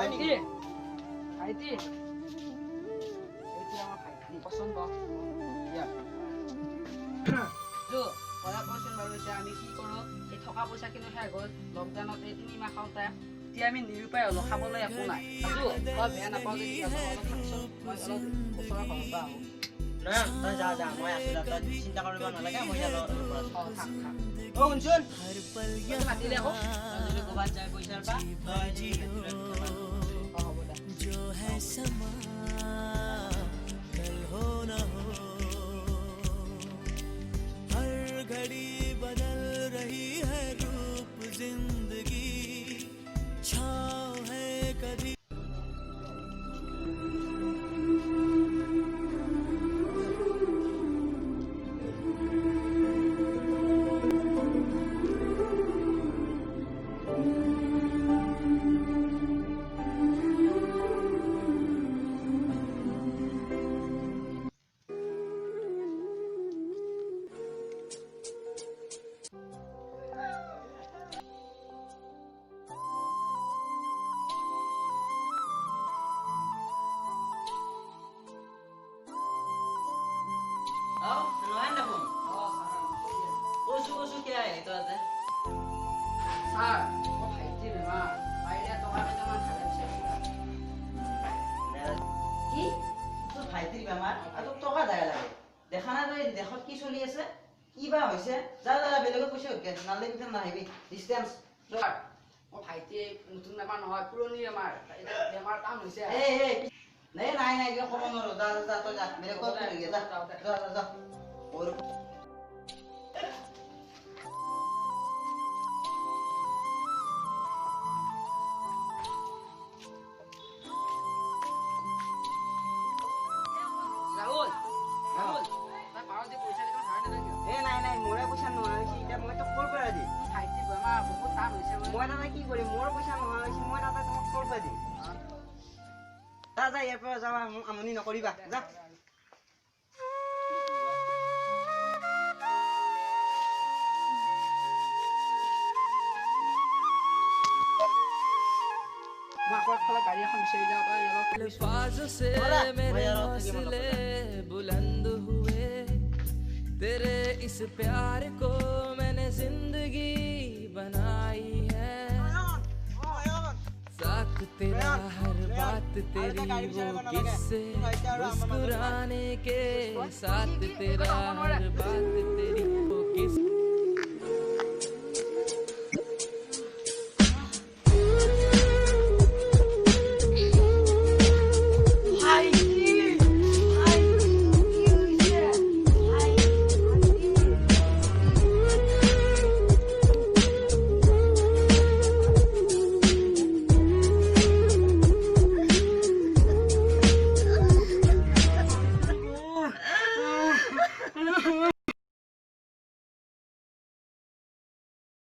ভাইটি ভাইটি এতিয়া আমাৰ ভাইটি পচন্দ পঢ়া পইচা বাৰু এতিয়া আমি কি কৰোঁ এই থকা পইচাখিনি শেষ হ'ল লকডাউনত এই 3 মাহ খাওঁতে এতিয়া আমি নিৰুপায় হ'লো খাবলৈ একো নাই তই বেয়া নাপাওঁ যদি অলপ থাকচোন মই অলপ ওচৰৰ ঘৰৰ পৰা আহোঁ নয়ন তই যা মই আছোঁ তই চিন্তা কৰিব নালাগে মই ইয়াৰ লগত থাক থাক শুনচোন মাতিলে আকৌ যদি ক'ৰবাত যায় পইচাৰ পৰা হ'ব দে जो है समा कल हो न हो हर घड़ी बदल रही है रूप जिंदगी छाँव है कभी নয়ন দেখোন কৈছো কিয় আহিলি তই ইয়াতে ছাৰ মই ভাইটি বেমাৰ পাৰিলে টকা কেইটামান খালে কি তোৰ ভাইটিৰ বেমাৰ আৰু তোক টকা যায় লাগে দেখা নাই তই দেশত কি চলি আছে কি বা হৈছে যা বেলেগত পইচা নালে পিছত নাহিবি ডিষ্টেঞ্চ ছাৰ মোৰ ভাইটি নতুন বেমাৰ নহয় পুৰণি বেমাৰ বেমাৰ কাম হৈছে নাই কিয় ক'ব নোৱাৰো যা তই যা বেলেগত যা ৰাহুল ৰাহুল তই পাৰতে পইচা কেইটামান ধাৰ নিদিয় নাই মোৰে পইচা নোহোৱা হৈছে এতিয়া মই তোক ক'ৰ পৰা দিম ভাইটি বেমাৰ বহুত টান হৈছে মই দাদা কি কৰিম মোৰ পইচা নোহোৱা হৈছে মই দাদা তোমাক ক'ৰ পৰা দিম যা ইয়াৰ পৰা যাবা মোক আমনি নকৰিবা যা মই আকৌ ফালে গাড়ী এখন বিচাৰি যাওঁ তই অলপ अल्फाज़ों से मेरे हौसले बुलंद हुए तेरे इस प्यार को मैंने जिंदगी बनाई है साथ तेरा हर बात तेरी वो किस्से मुस्कुराने के साथ तेरा हर बात तेरी वो किस्से